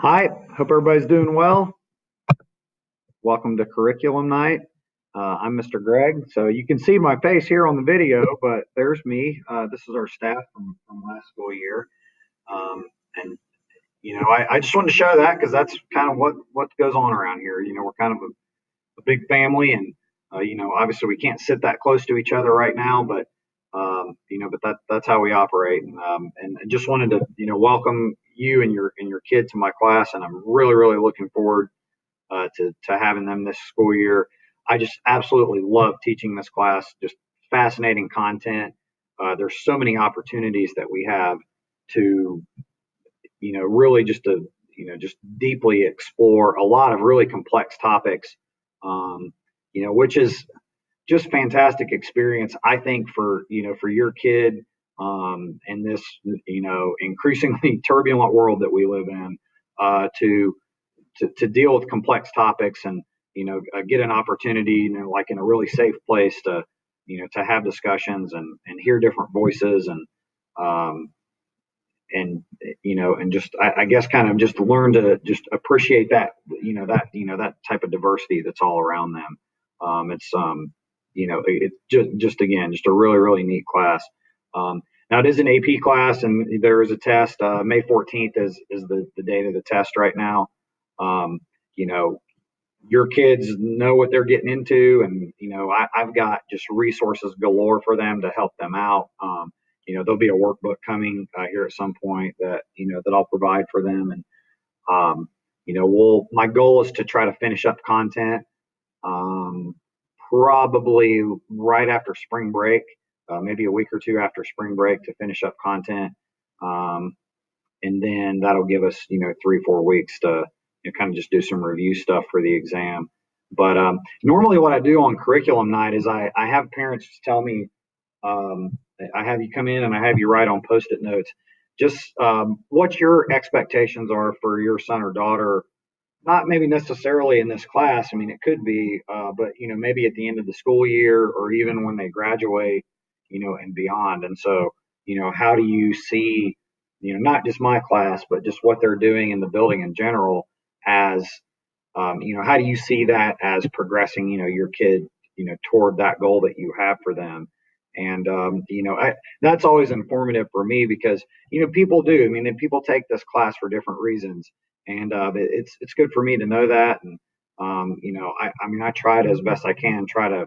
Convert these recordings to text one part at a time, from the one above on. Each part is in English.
Hi, hope everybody's doing well. Welcome to Curriculum Night. I'm Mr. Gregg. So you can see my face here on the video, but there's me. This is our staff from last school year. And, I just wanted to show that because that's kind of what goes on around here. We're kind of a big family and, obviously we can't sit that close to each other right now, but that's how we operate. And I just wanted to, welcome you and your kid to my class. And I'm really, really looking forward to having them this school year. I just absolutely love teaching this class. Just fascinating content. There's so many opportunities that we have to, really just deeply explore a lot of really complex topics, which is just fantastic experience. I think for your kid in this, increasingly turbulent world that we live in, to deal with complex topics and get an opportunity like in a really safe place to to have discussions and hear different voices um, and just I guess kind of just learn to just appreciate that type of diversity that's all around them. It's just again just a really really neat class. Now it is an AP class and there is a test. May 14th is the date of the test right now. um, you know, your kids know what they're getting into, and I've got just resources galore for them to help them out. There'll be a workbook coming here at some point that I'll provide for them, and my goal is to try to finish up content um, probably right after spring break, maybe a week or two after spring break to finish up content. Um, and then that'll give us 3 4 weeks to kind of just do some review stuff for the exam. But normally what I do on curriculum night is I have parents tell me, I have you come in and I have you write on post-it notes just what your expectations are for your son or daughter, not maybe necessarily in this class. I mean, it could be, but maybe at the end of the school year or even when they graduate, and beyond. And so, how do you see, not just my class, but just what they're doing in the building in general as, how do you see that as progressing, your kid, toward that goal that you have for them? And, that's always informative for me because, people do. I mean, people take this class for different reasons. And it's good for me to know that. And, I mean, I try to, as best I can, try to,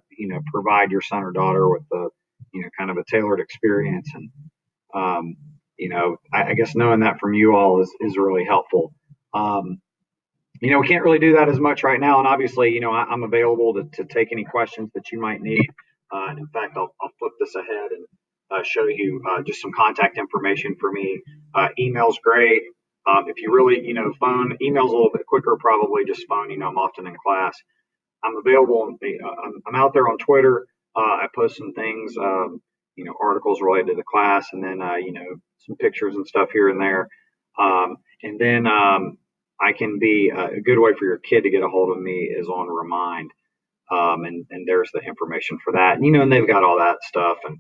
provide your son or daughter with the, kind of a tailored experience. And, I guess knowing that from you all is really helpful. Um, we can't really do that as much right now. And obviously, I'm available to take any questions that you might need. And in fact, I'll flip this ahead and show you just some contact information for me. Email's great. If you really, phone, email's a little bit quicker, probably just phone. I'm often in class. I'm available. I'm out there on Twitter. I post some things, articles related to the class, and then, some pictures and stuff here and there. And then I can be a good way for your kid to get a hold of me is on Remind. And there's the information for that. And they've got all that stuff. And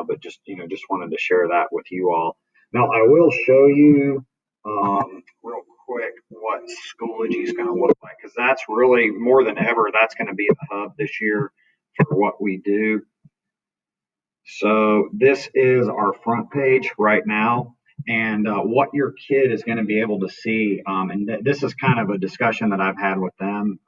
but just wanted to share that with you all. Now I will show you real quick what Schoology is going to look like because that's really more than ever. That's going to be the hub this year for what we do. So this is our front page right now. And what your kid is going to be able to see, and this is kind of a discussion that I've had with them.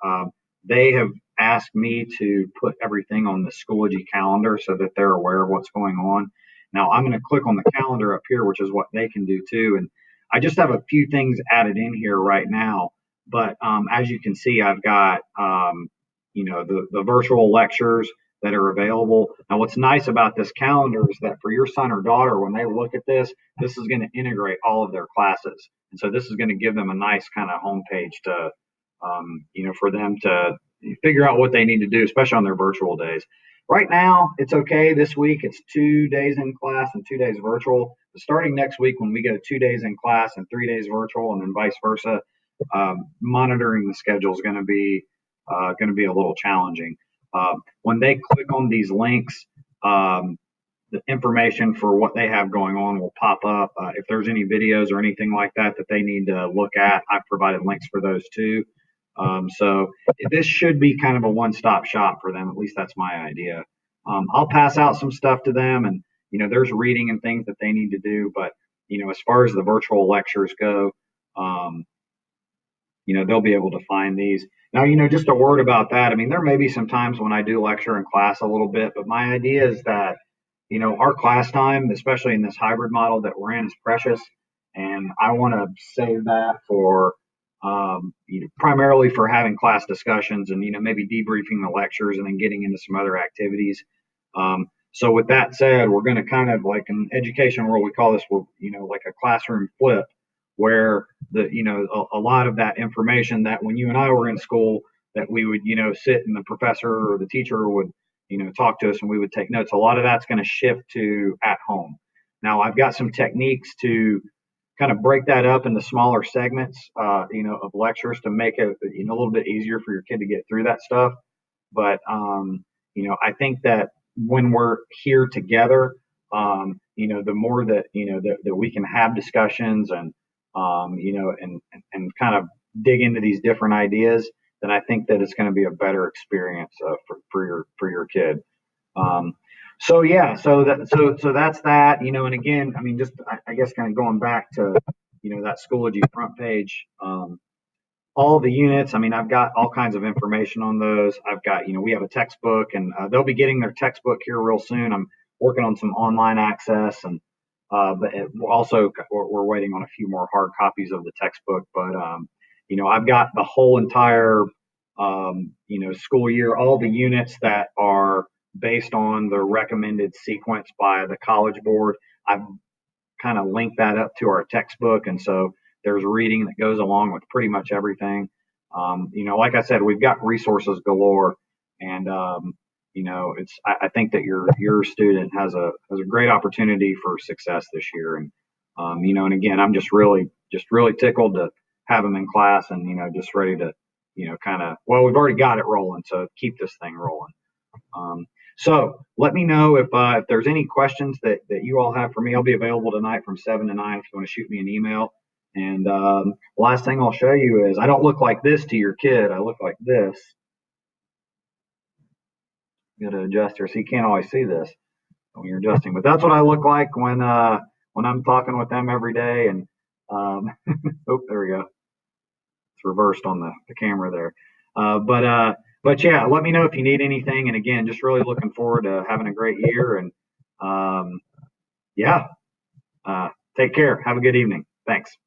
They have asked me to put everything on the Schoology calendar so that they're aware of what's going on. Now I'm going to click on the calendar up here, which is what they can do too. And I just have a few things added in here right now. But as you can see, I've got, the virtual lectures that are available. Now, what's nice about this calendar is that for your son or daughter, when they look at this is going to integrate all of their classes. And so this is going to give them a nice kind of homepage to, for them to figure out what they need to do, especially on their virtual days. Right now, it's okay. This week, it's 2 days in class and 2 days virtual. But starting next week, when we go 2 days in class and 3 days virtual, and then vice versa, monitoring the schedule is going to be a little challenging. When they click on these links, the information for what they have going on will pop up. If there's any videos or anything like that that they need to look at, I've provided links for those too. So this should be kind of a one-stop shop for them. At least that's my idea. I'll pass out some stuff to them, and there's reading and things that they need to do. But as far as the virtual lectures go, um, they'll be able to find these. Now, just a word about that. I mean, there may be some times when I do lecture in class a little bit, but my idea is that, our class time, especially in this hybrid model that we're in, is precious. And I want to save that for primarily for having class discussions and, maybe debriefing the lectures and then getting into some other activities. So with that said, we're going to kind of like in education world, we call this, like a classroom flip where a lot of that information that when you and I were in school that we would sit and the professor or the teacher would talk to us and we would take notes. A lot of that's going to shift to at home. Now I've got some techniques to kind of break that up into smaller segments, of lectures to make it a little bit easier for your kid to get through that stuff. But I think that when we're here together, the more that that we can have discussions and and kind of dig into these different ideas, then I think that it's going to be a better experience for your kid. Um, so yeah, so that's that. And again, I mean, just I guess kind of going back to that Schoology front page. All the units. I mean, I've got all kinds of information on those. I've got, we have a textbook, and they'll be getting their textbook here real soon. I'm working on some online access, and but also we're waiting on a few more hard copies of the textbook. But I've got the whole entire school year, all the units that are based on the recommended sequence by the College Board. I've kind of link that up to our textbook. And so there's reading that goes along with pretty much everything. Like I said, we've got resources galore, and I think that your student has a great opportunity for success this year. And and again, I'm just really tickled to have them in class, and just ready to kind of, well, we've already got it rolling, so keep this thing rolling. So let me know if there's any questions that you all have for me. I'll be available tonight from 7 to 9 if you want to shoot me an email. And the last thing I'll show you is I don't look like this to your kid. I look like this. You got to adjust here, so you can't always see this when you're adjusting. But that's what I look like when I'm talking with them every day. And oh, there we go. It's reversed on the camera there. But yeah, let me know if you need anything. And again, just really looking forward to having a great year. And yeah, take care. Have a good evening. Thanks.